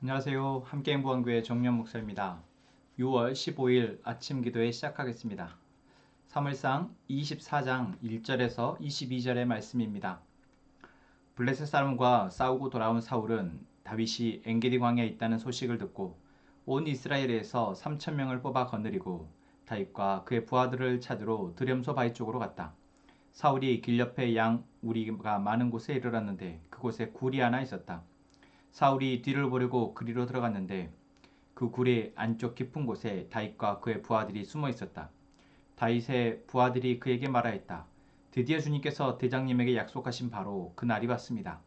안녕하세요. 함께행보원교회 정면 목사입니다. 6월 15일 아침 기도회 시작하겠습니다. 사무엘상 24장 1절에서 22절의 말씀입니다. 블레셋 사람과 싸우고 돌아온 사울은 다윗이 엔게디 광야에 있다는 소식을 듣고 온 이스라엘에서 3,000명을 뽑아 거느리고 다윗과 그의 부하들을 찾으러 드렴소 바위 쪽으로 갔다. 사울이 길 옆에 양 우리가 많은 곳에 이르렀는데 그곳에 굴이 하나 있었다. 사울이 뒤를 보려고 그리로 들어갔는데 그 굴의 안쪽 깊은 곳에 다윗과 그의 부하들이 숨어 있었다. 다윗의 부하들이 그에게 말하였다. 드디어 주님께서 대장님에게 약속하신 바로 그 날이 왔습니다.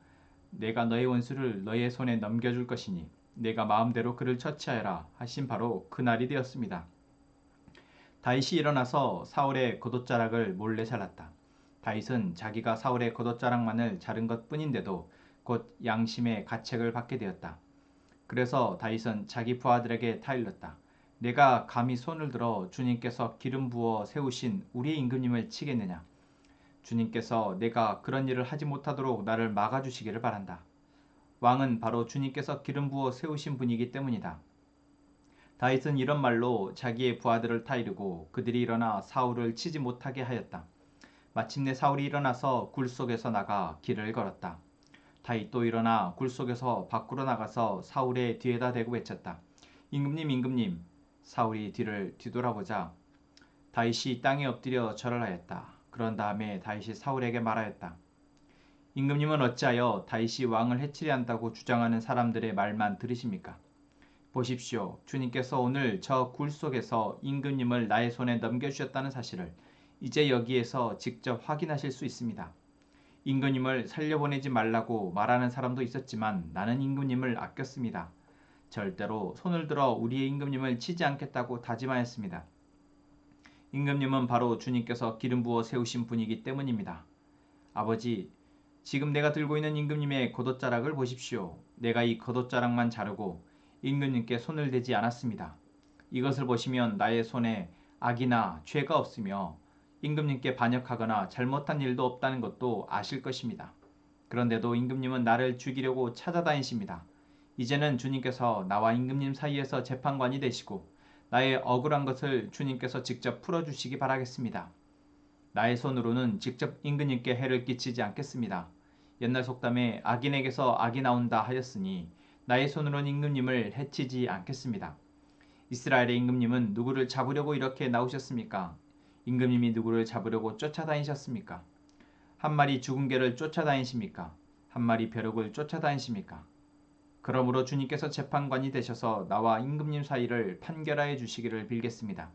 내가 너의 원수를 너의 손에 넘겨줄 것이니 내가 마음대로 그를 처치하여라 하신 바로 그 날이 되었습니다. 다윗이 일어나서 사울의 겉옷자락을 몰래 잘랐다. 다윗은 자기가 사울의 겉옷자락만을 자른 것뿐인데도 곧 양심의 가책을 받게 되었다. 그래서 다윗은 자기 부하들에게 타일렀다. 내가 감히 손을 들어 주님께서 기름 부어 세우신 우리의 임금님을 치겠느냐. 주님께서 내가 그런 일을 하지 못하도록 나를 막아주시기를 바란다. 왕은 바로 주님께서 기름 부어 세우신 분이기 때문이다. 다윗은 이런 말로 자기의 부하들을 타이르고 그들이 일어나 사울을 치지 못하게 하였다. 마침내 사울이 일어나서 굴 속에서 나가 길을 걸었다. 다윗도 일어나 굴 속에서 밖으로 나가서 사울의 뒤에다 대고 외쳤다. 임금님, 임금님. 사울이 뒤를 뒤돌아보자 다윗이 땅에 엎드려 절을 하였다. 그런 다음에 다윗이 사울에게 말하였다. 임금님은 어찌하여 다윗이 왕을 해치려 한다고 주장하는 사람들의 말만 들으십니까? 보십시오. 주님께서 오늘 저 굴 속에서 임금님을 나의 손에 넘겨주셨다는 사실을 이제 여기에서 직접 확인하실 수 있습니다. 임금님을 살려보내지 말라고 말하는 사람도 있었지만 나는 임금님을 아꼈습니다. 절대로 손을 들어 우리의 임금님을 치지 않겠다고 다짐하였습니다. 임금님은 바로 주님께서 기름 부어 세우신 분이기 때문입니다. 아버지, 지금 내가 들고 있는 임금님의 겉옷자락을 보십시오. 내가 이 겉옷자락만 자르고 임금님께 손을 대지 않았습니다. 이것을 보시면 나의 손에 악이나 죄가 없으며 임금님께 반역하거나 잘못한 일도 없다는 것도 아실 것입니다. 그런데도 임금님은 나를 죽이려고 찾아다니십니다. 이제는 주님께서 나와 임금님 사이에서 재판관이 되시고 나의 억울한 것을 주님께서 직접 풀어주시기 바라겠습니다. 나의 손으로는 직접 임금님께 해를 끼치지 않겠습니다. 옛날 속담에 악인에게서 악이 나온다 하였으니 나의 손으로는 임금님을 해치지 않겠습니다. 이스라엘의 임금님은 누구를 잡으려고 이렇게 나오셨습니까? 임금님이 누구를 잡으려고 쫓아다니셨습니까? 한 마리 죽은 개를 쫓아다니십니까? 한 마리 벼룩을 쫓아다니십니까? 그러므로 주님께서 재판관이 되셔서 나와 임금님 사이를 판결하여 주시기를 빌겠습니다.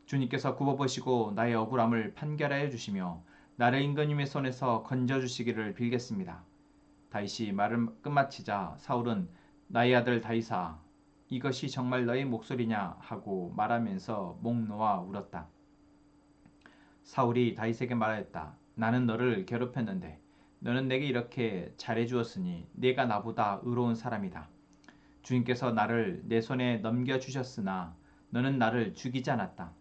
주님께서 굽어보시고 나의 억울함을 판결하여 주시며 나를 임금님의 손에서 건져주시기를 빌겠습니다. 다윗이 말을 끝마치자 사울은 나의 아들 다윗아 이것이 정말 너의 목소리냐 하고 말하면서 목 놓아 울었다. 사울이 다윗에게 말하였다. 나는 너를 괴롭혔는데 너는 내게 이렇게 잘해주었으니 네가 나보다 의로운 사람이다. 주님께서 나를 내 손에 넘겨주셨으나 너는 나를 죽이지 않았다.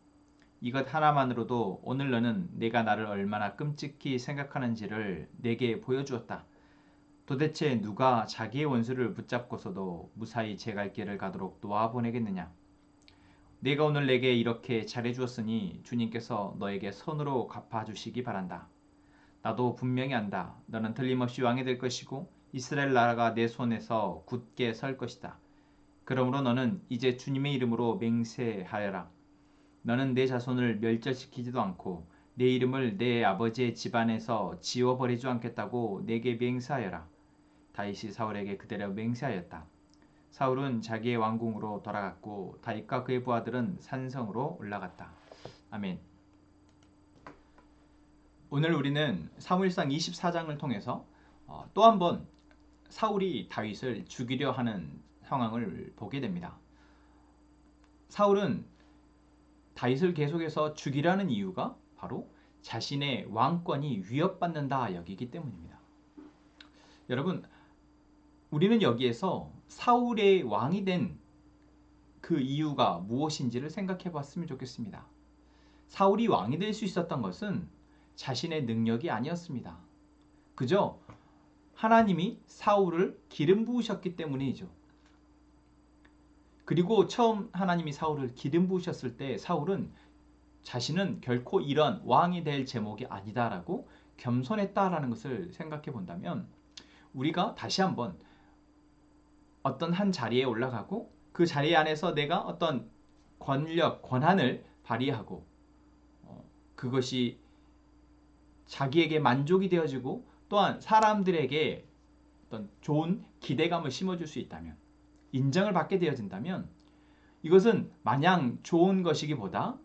이것 하나만으로도 오늘 너는 내가 나를 얼마나 끔찍히 생각하는지를 내게 보여주었다. 도대체 누가 자기의 원수를 붙잡고서도 무사히 제 갈 길을 가도록 놓아보내겠느냐. 네가 오늘 내게 이렇게 잘해주었으니 주님께서 너에게 선으로 갚아주시기 바란다. 나도 분명히 안다. 너는 틀림없이 왕이 될 것이고 이스라엘 나라가 내 손에서 굳게 설 것이다. 그러므로 너는 이제 주님의 이름으로 맹세하여라. 너는 내 자손을 멸절시키지도 않고 내 이름을 내 아버지의 집안에서 지워버리지 않겠다고 내게 맹세하여라. 다윗이 사울에게 그대로 맹세하였다. 사울은 자기의 왕궁으로 돌아갔고 다윗과 그의 부하들은 산성으로 올라갔다. 아멘. 오늘 우리는 사무엘상 24장을 통해서 또 한 번 사울이 다윗을 죽이려 하는 상황을 보게 됩니다. 사울은 다윗을 계속해서 죽이려는 이유가 바로 자신의 왕권이 위협받는다 여기기 때문입니다. 여러분, 우리는 여기에서 사울의 왕이 된 그 이유가 무엇인지를 생각해 봤으면 좋겠습니다. 사울이 왕이 될 수 있었던 것은 자신의 능력이 아니었습니다. 그저 하나님이 사울을 기름 부으셨기 때문이죠. 그리고 처음 하나님이 사울을 기름 부으셨을 때 사울은 자신은 결코 이런 왕이 될 제목이 아니다라고 겸손했다라는 것을 생각해 본다면 우리가 다시 한번 어떤 한 자리에 올라가고 그 자리 안에서 내가 어떤 권력, 권한을 발휘하고 그것이 자기에게 만족이 되어지고 또한 사람들에게 어떤 좋은 기대감을 심어줄 수 있다면 인정을 받게 되어진다면 이것은 마냥 좋은 것이기보다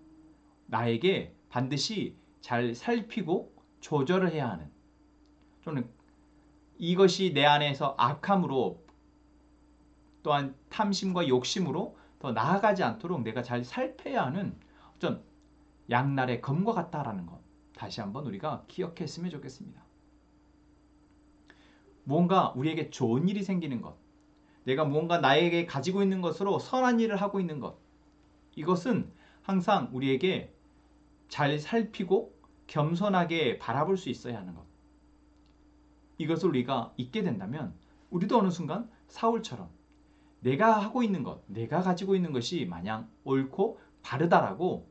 나에게 반드시 잘 살피고 조절을 해야 하는 또는 이것이 내 안에서 악함으로 또한 탐심과 욕심으로 더 나아가지 않도록 내가 잘 살펴야 하는 어떤 양날의 검과 같다라는 것 다시 한번 우리가 기억했으면 좋겠습니다. 무언가 우리에게 좋은 일이 생기는 것 내가 무언가 나에게 가지고 있는 것으로 선한 일을 하고 있는 것 이것은 항상 우리에게 잘 살피고 겸손하게 바라볼 수 있어야 하는 것 이것을 우리가 잊게 된다면 우리도 어느 순간 사울처럼 내가 하고 있는 것, 내가 가지고 있는 것이 마냥 옳고 바르다라고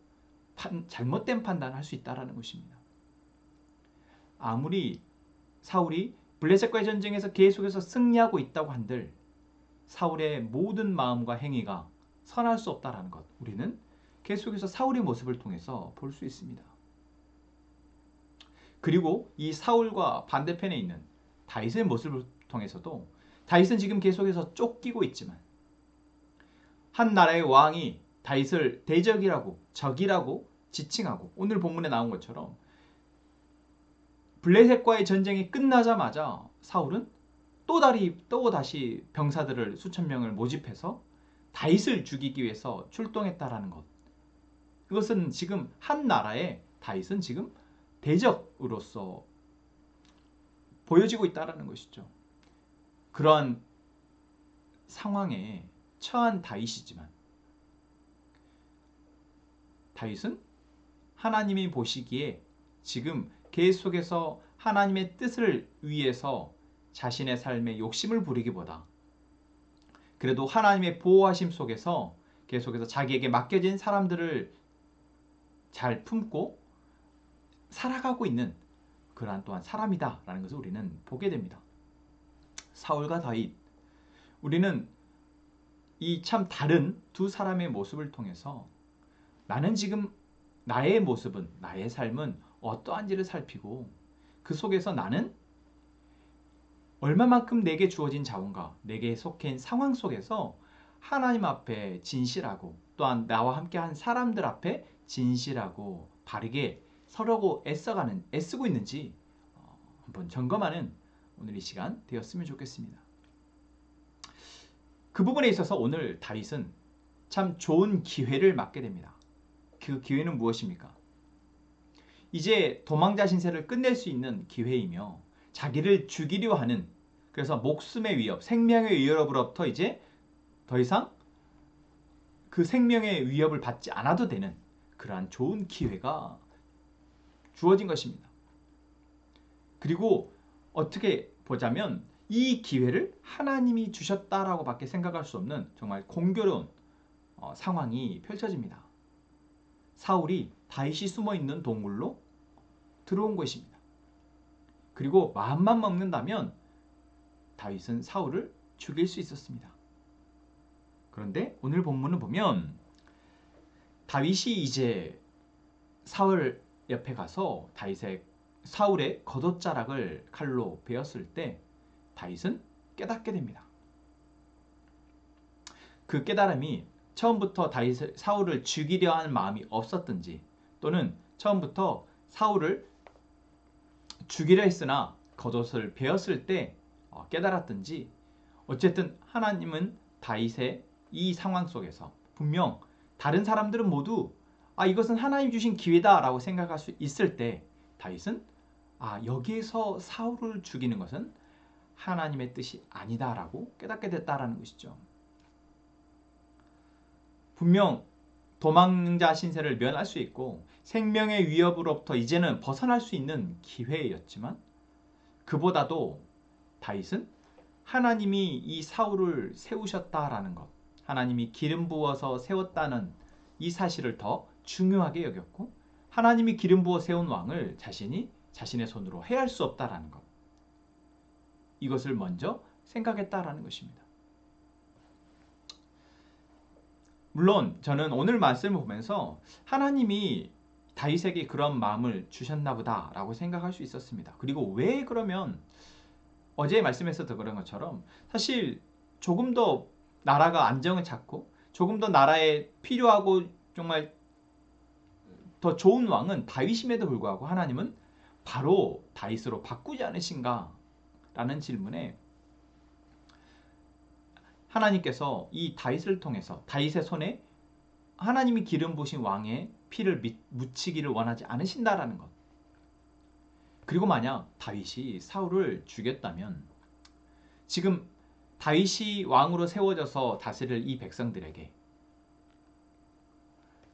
잘못된 판단을 할 수 있다는 것입니다. 아무리 사울이 블레셋과의 전쟁에서 계속해서 승리하고 있다고 한들 사울의 모든 마음과 행위가 선할 수 없다는 것 우리는 계속해서 사울의 모습을 통해서 볼 수 있습니다. 그리고 이 사울과 반대편에 있는 다윗의 모습을 통해서도 다윗은 지금 계속해서 쫓기고 있지만 한 나라의 왕이 다윗을 대적이라고 적이라고 지칭하고 오늘 본문에 나온 것처럼 블레셋과의 전쟁이 끝나자마자 사울은 또 다시 병사들을 수천 명을 모집해서 다윗을 죽이기 위해서 출동했다라는 것. 그것은 지금 한 나라의 다윗은 지금 대적으로서 보여지고 있다라는 것이죠. 그러한 상황에 처한 다윗이지만 다윗은 하나님이 보시기에 지금 계속해서 하나님의 뜻을 위해서 자신의 삶에 욕심을 부리기보다 그래도 하나님의 보호하심 속에서 계속해서 자기에게 맡겨진 사람들을 잘 품고 살아가고 있는 그러한 또한 사람이다라는 것을 우리는 보게 됩니다. 사울과 다윗 우리는 이 참 다른 두 사람의 모습을 통해서 나는 지금 나의 모습은 나의 삶은 어떠한지를 살피고 그 속에서 나는 얼마만큼 내게 주어진 자원과 내게 속한 상황 속에서 하나님 앞에 진실하고 또한 나와 함께한 사람들 앞에 진실하고 바르게 서려고 애쓰고 있는지 한번 점검하는 오늘 이 시간 되었으면 좋겠습니다. 그 부분에 있어서 오늘 다윗은 참 좋은 기회를 맞게 됩니다. 그 기회는 무엇입니까? 이제 도망자 신세를 끝낼 수 있는 기회이며 자기를 죽이려 하는 그래서 목숨의 위협, 생명의 위협으로부터 이제 더 이상 그 생명의 위협을 받지 않아도 되는 그러한 좋은 기회가 주어진 것입니다. 그리고 어떻게 보자면 이 기회를 하나님이 주셨다라고 밖에 생각할 수 없는 정말 공교로운 상황이 펼쳐집니다. 사울이 다윗이 숨어있는 동굴로 들어온 것입니다. 그리고 마음만 먹는다면 다윗은 사울을 죽일 수 있었습니다. 그런데 오늘 본문을 보면 다윗이 이제 사울 옆에 가서 사울의 겉옷자락을 칼로 베었을 때 다윗은 깨닫게 됩니다. 그 깨달음이 처음부터 사울을 죽이려 하는 마음이 없었든지 또는 처음부터 사울을 죽이려 했으나 겉옷을 베었을 때 깨달았든지 어쨌든 하나님은 다윗의 이 상황 속에서 분명 다른 사람들은 모두 이것은 하나님 주신 기회다라고 생각할 수 있을 때 다윗은 여기에서 사울을 죽이는 것은 하나님의 뜻이 아니다라고 깨닫게 됐다라는 것이죠. 분명 도망자 신세를 면할 수 있고 생명의 위협으로부터 이제는 벗어날 수 있는 기회였지만 그보다도 다윗은 하나님이 이 사울을 세우셨다라는 것 하나님이 기름 부어서 세웠다는 이 사실을 더 중요하게 여겼고, 하나님이 기름 부어 세운 왕을 자신이 자신의 손으로 해할 수 없다라는 것, 이것을 먼저 생각했다라는 것입니다. 물론 저는 오늘 말씀을 보면서 하나님이 다윗에게 그런 마음을 주셨나 보다 라고 생각할 수 있었습니다. 그리고 왜 그러면 어제 말씀에서도 그런 것처럼 사실 조금 더 나라가 안정을 찾고 조금 더 나라에 필요하고 정말 더 좋은 왕은 다윗임에도 불구하고 하나님은 바로 다윗으로 바꾸지 않으신가 라는 질문에 하나님께서 이 다윗을 통해서 다윗의 손에 하나님이 기름 부으신 왕의 피를 묻히기를 원하지 않으신다라는 것. 그리고 만약 다윗이 사울을 죽였다면 지금 다윗이 왕으로 세워져서 다스릴 이 백성들에게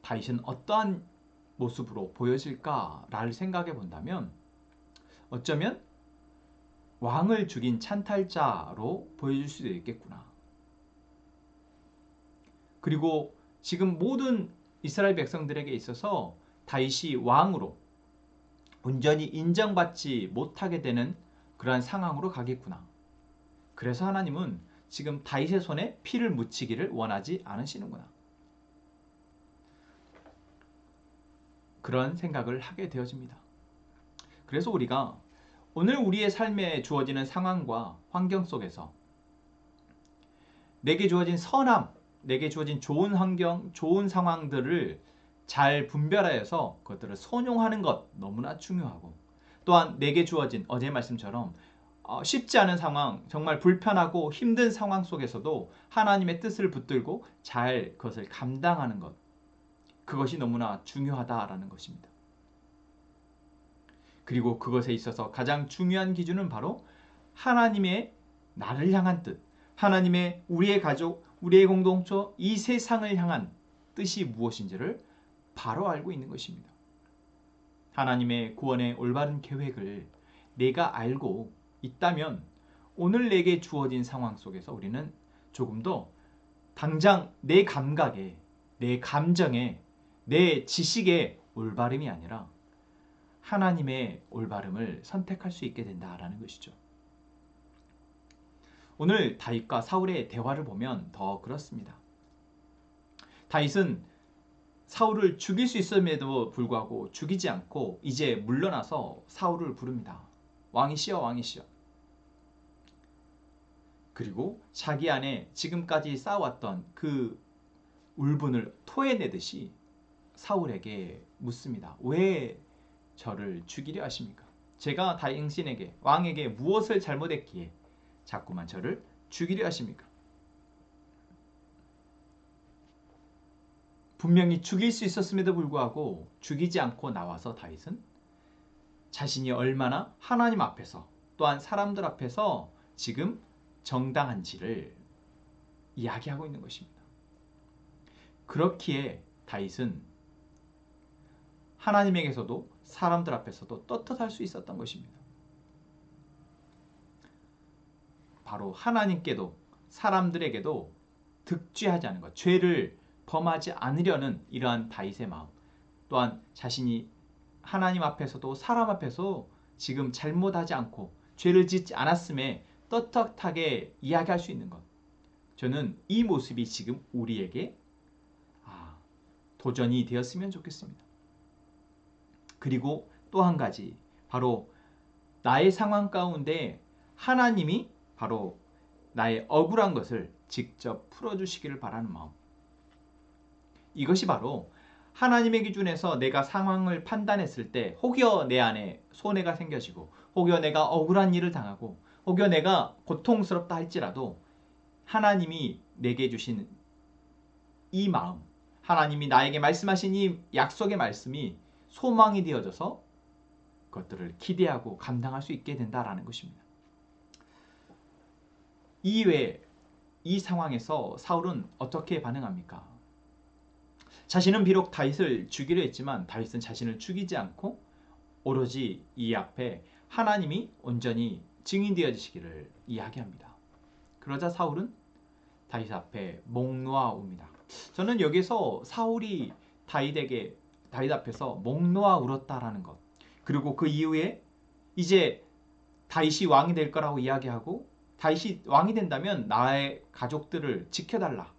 다윗은 어떠한 모습으로 보여질까를 생각해 본다면 어쩌면 왕을 죽인 찬탈자로 보여질 수도 있겠구나. 그리고 지금 모든 이스라엘 백성들에게 있어서 다윗이 왕으로 온전히 인정받지 못하게 되는 그러한 상황으로 가겠구나. 그래서 하나님은 지금 다윗의 손에 피를 묻히기를 원하지 않으시는구나. 그런 생각을 하게 되어집니다. 그래서 우리가 오늘 우리의 삶에 주어지는 상황과 환경 속에서 내게 주어진 선함, 내게 주어진 좋은 환경, 좋은 상황들을 잘 분별하여서 그것들을 선용하는 것 너무나 중요하고, 또한 내게 주어진 어제 말씀처럼 쉽지 않은 상황, 정말 불편하고 힘든 상황 속에서도 하나님의 뜻을 붙들고 잘 그것을 감당하는 것, 그것이 너무나 중요하다라는 것입니다. 그리고 그것에 있어서 가장 중요한 기준은 바로 하나님의 나를 향한 뜻, 하나님의 우리의 가족, 우리의 공동체, 이 세상을 향한 뜻이 무엇인지를 바로 알고 있는 것입니다. 하나님의 구원의 올바른 계획을 내가 알고 있다면 오늘 내게 주어진 상황 속에서 우리는 조금 더 당장 내 감각에, 내 감정에, 내 지식의 올바름이 아니라 하나님의 올바름을 선택할 수 있게 된다라는 것이죠. 오늘 다윗과 사울의 대화를 보면 더 그렇습니다. 다윗은 사울을 죽일 수 있음에도 불구하고 죽이지 않고 이제 물러나서 사울을 부릅니다. 왕이시여, 왕이시여. 그리고 자기 안에 지금까지 쌓아왔던 그 울분을 토해내듯이 사울에게 묻습니다. 왜 저를 죽이려 하십니까? 제가 당신에게, 왕에게 무엇을 잘못했기에 자꾸만 저를 죽이려 하십니까? 분명히 죽일 수 있었음에도 불구하고 죽이지 않고 나와서 다윗은 자신이 얼마나 하나님 앞에서 또한 사람들 앞에서 지금 정당한지를 이야기하고 있는 것입니다. 그렇기에 다윗은 하나님에게서도 사람들 앞에서도 떳떳할 수 있었던 것입니다. 바로 하나님께도 사람들에게도 득죄하지 않은 것, 죄를 범하지 않으려는 이러한 다윗의 마음, 또한 자신이 하나님 앞에서도 사람 앞에서 지금 잘못하지 않고 죄를 짓지 않았음에 떳떳하게 이야기할 수 있는 것, 저는 이 모습이 지금 우리에게 도전이 되었으면 좋겠습니다. 그리고 또 한 가지, 바로 나의 상황 가운데 하나님이 바로 나의 억울한 것을 직접 풀어주시기를 바라는 마음, 이것이 바로 하나님의 기준에서 내가 상황을 판단했을 때 혹여 내 안에 손해가 생겨지고 혹여 내가 억울한 일을 당하고 혹여 내가 고통스럽다 할지라도 하나님이 내게 주신 이 마음, 하나님이 나에게 말씀하신 이 약속의 말씀이 소망이 되어져서 그것들을 기대하고 감당할 수 있게 된다라는 것입니다. 이외에 이 상황에서 사울은 어떻게 반응합니까? 자신은 비록 다윗을 죽이려 했지만 다윗은 자신을 죽이지 않고 오로지 이 앞에 하나님이 온전히 증인되어지시기를 이야기합니다. 그러자 사울은 다윗 앞에 목 놓아 웁니다. 저는 여기서 사울이 다윗 앞에서 목 놓아 울었다라는 것, 그리고 그 이후에 이제 다윗이 왕이 될 거라고 이야기하고, 다윗이 왕이 된다면 나의 가족들을 지켜달라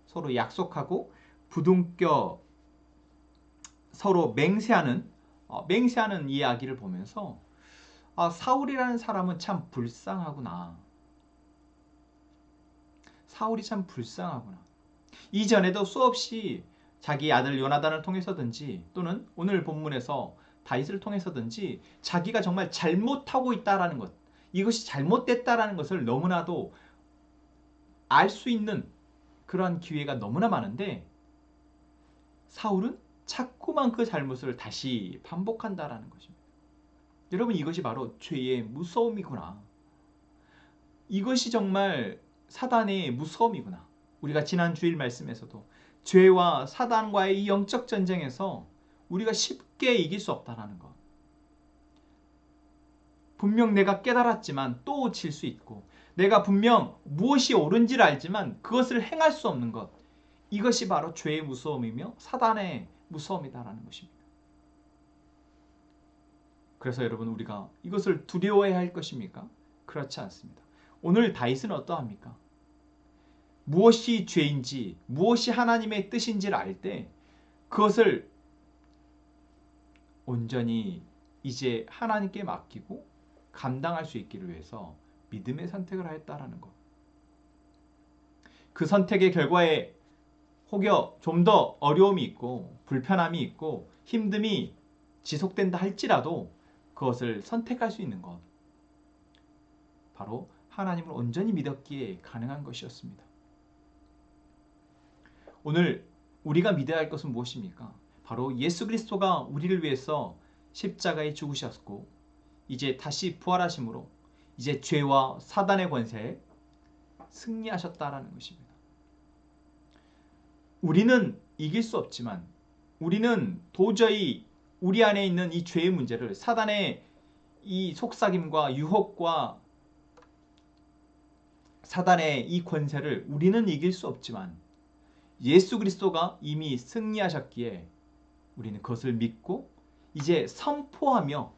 서로 약속하고 부둥켜 서로 맹세하는 이야기를 보면서 사울이라는 사람은 참 불쌍하구나. 사울이 참 불쌍하구나. 이전에도 수없이 자기 아들 요나단을 통해서든지 또는 오늘 본문에서 다윗을 통해서든지 자기가 정말 잘못하고 있다라는 것, 이것이 잘못됐다라는 것을 너무나도 알 수 있는 그러한 기회가 너무나 많은데, 사울은 자꾸만 그 잘못을 다시 반복한다라는 것입니다. 여러분, 이것이 바로 죄의 무서움이구나. 이것이 정말 사단의 무서움이구나. 우리가 지난 주일 말씀에서도 죄와 사단과의 이 영적 전쟁에서 우리가 쉽게 이길 수 없다는 것. 분명 내가 깨달았지만 또 질 수 있고, 내가 분명 무엇이 옳은지를 알지만 그것을 행할 수 없는 것. 이것이 바로 죄의 무서움이며 사단의 무서움이다라는 것입니다. 그래서 여러분, 우리가 이것을 두려워해야 할 것입니까? 그렇지 않습니다. 오늘 다윗은 어떠합니까? 무엇이 죄인지, 무엇이 하나님의 뜻인지를 알 때 그것을 온전히 이제 하나님께 맡기고 감당할 수 있기를 위해서 믿음의 선택을 하였다라는 것. 그 선택의 결과에 혹여 좀 더 어려움이 있고 불편함이 있고 힘듦이 지속된다 할지라도 그것을 선택할 수 있는 것, 바로 하나님을 온전히 믿었기에 가능한 것이었습니다. 오늘 우리가 믿어야 할 것은 무엇입니까? 바로 예수 그리스도가 우리를 위해서 십자가에 죽으셨고 이제 다시 부활하심으로 이제 죄와 사단의 권세에 승리하셨다라는 것입니다. 우리는 이길 수 없지만, 우리는 도저히 우리 안에 있는 이 죄의 문제를, 사단의 이 속삭임과 유혹과 사단의 이 권세를 우리는 이길 수 없지만 예수 그리스도가 이미 승리하셨기에 우리는 그것을 믿고 이제 선포하며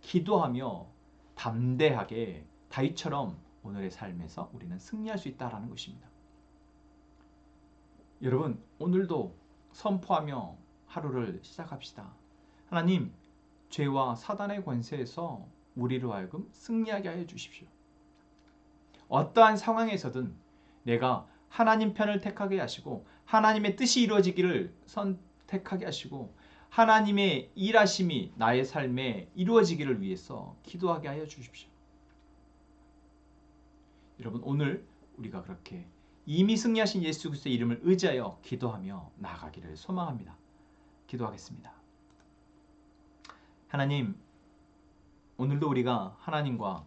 기도하며 담대하게 다윗처럼 오늘의 삶에서 우리는 승리할 수 있다는 것입니다. 여러분, 오늘도 선포하며 하루를 시작합시다. 하나님, 죄와 사단의 권세에서 우리로 하여금 승리하게 하여 주십시오. 어떠한 상황에서든 내가 하나님 편을 택하게 하시고 하나님의 뜻이 이루어지기를 선택하게 하시고 하나님의 일하심이 나의 삶에 이루어지기를 위해서 기도하게 하여 주십시오. 여러분, 오늘 우리가 그렇게 이미 승리하신 예수 그리스도의 이름을 의지하여 기도하며 나아가기를 소망합니다. 기도하겠습니다. 하나님, 오늘도 우리가 하나님과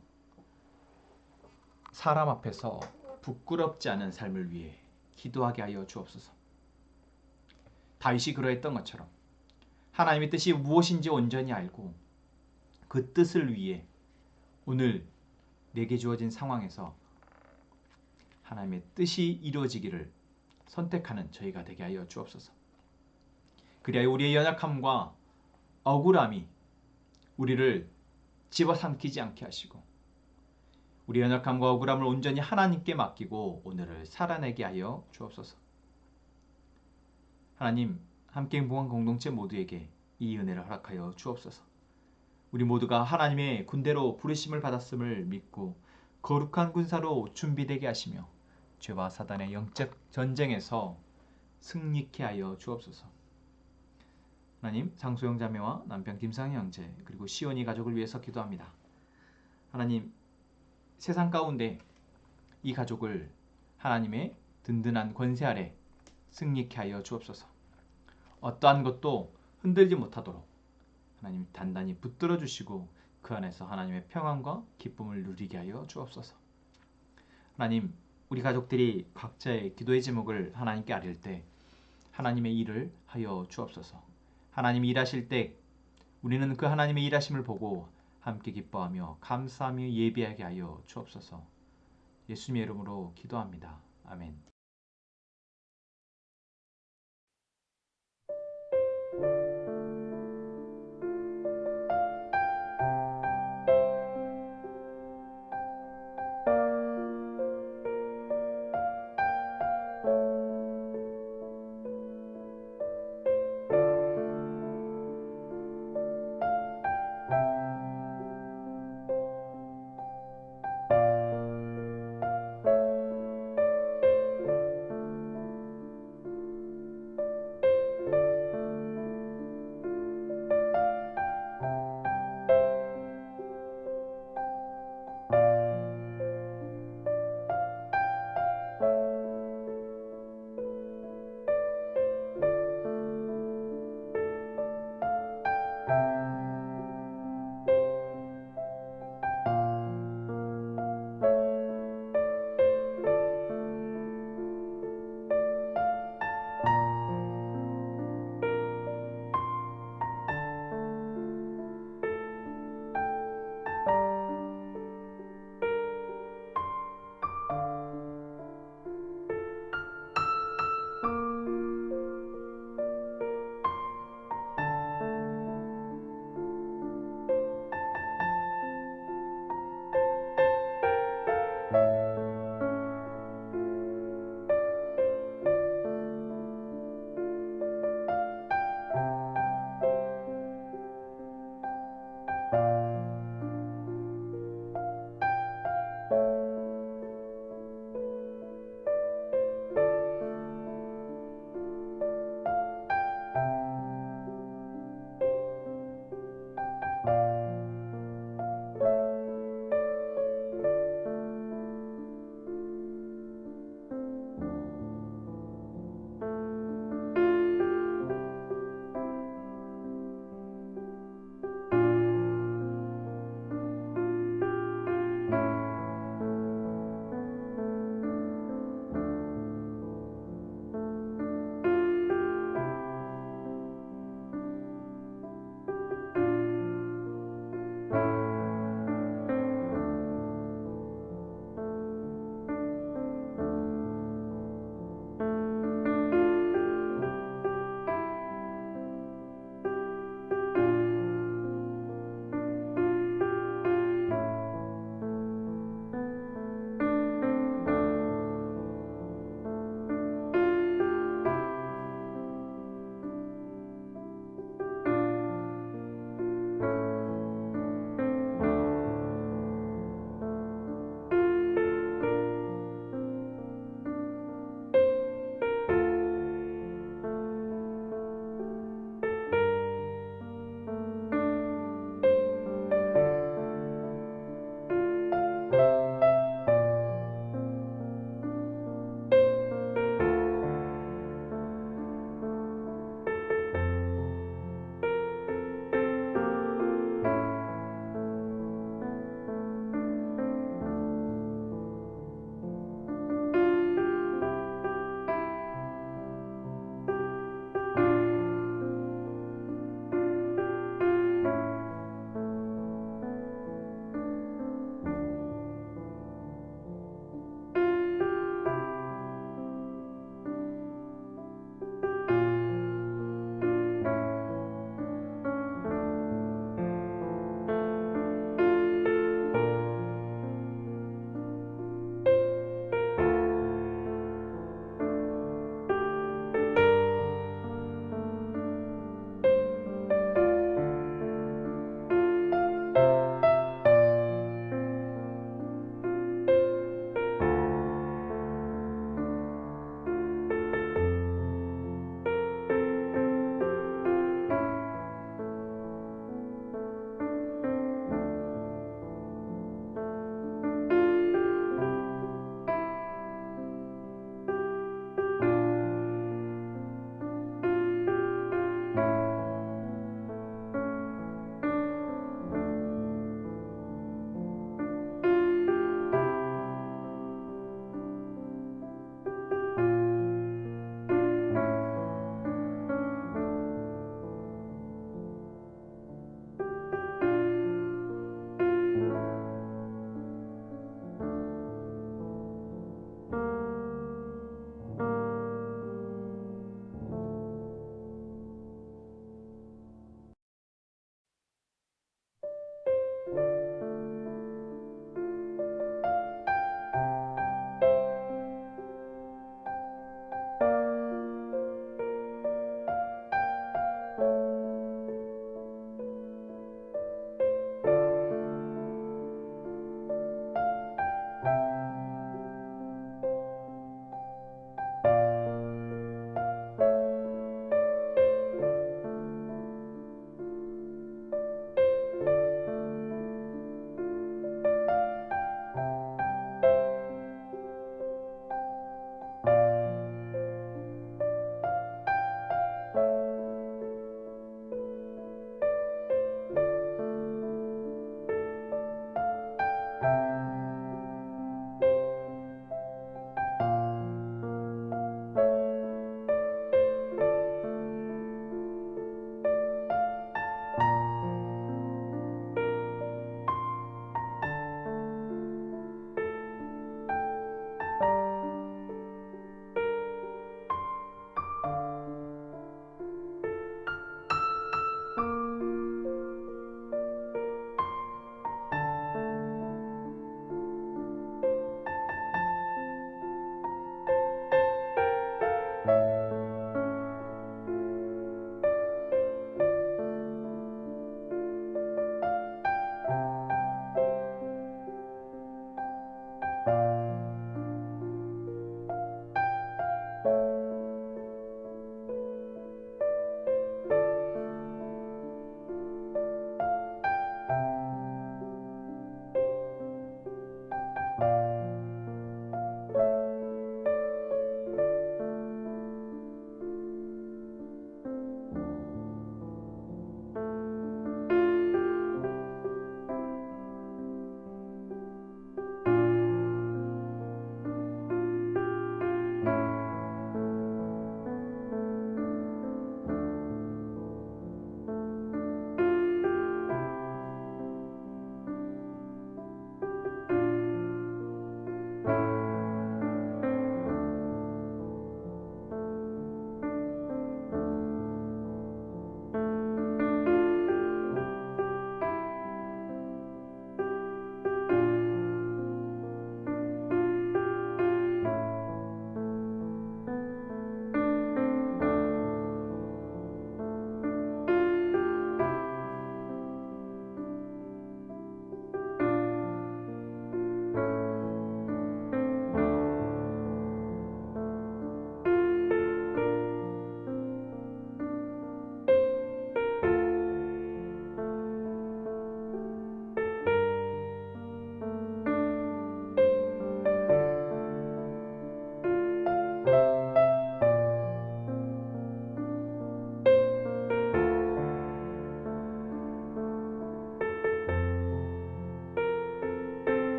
사람 앞에서 부끄럽지 않은 삶을 위해 기도하게 하여 주옵소서. 다윗이 그러했던 것처럼 하나님의 뜻이 무엇인지 온전히 알고 그 뜻을 위해 오늘 내게 주어진 상황에서 하나님의 뜻이 이루어지기를 선택하는 저희가 되게 하여 주옵소서. 그리하여 우리의 연약함과 억울함이 우리를 집어삼키지 않게 하시고 우리의 연약함과 억울함을 온전히 하나님께 맡기고 오늘을 살아내게 하여 주옵소서. 하나님, 함께 행복한 공동체 모두에게 이 은혜를 허락하여 주옵소서. 우리 모두가 하나님의 군대로 부르심을 받았음을 믿고 거룩한 군사로 준비되게 하시며 죄와 사단의 영적 전쟁에서 승리케 하여 주옵소서. 하나님, 상소영 자매와 남편 김상희 형제 그리고 시온이 가족을 위해서 기도합니다. 하나님, 세상 가운데 이 가족을 하나님의 든든한 권세 아래 승리케 하여 주옵소서. 어떠한 것도 흔들지 못하도록 하나님 단단히 붙들어 주시고 그 안에서 하나님의 평안과 기쁨을 누리게 하여 주옵소서. 하나님, 우리 가족들이 각자의 기도의 제목을 하나님께 아릴 때 하나님의 일을 하여 주옵소서. 하나님이 일하실 때 우리는 그 하나님의 일하심을 보고 함께 기뻐하며 감사하며 예비하게 하여 주옵소서. 예수님의 이름으로 기도합니다. 아멘.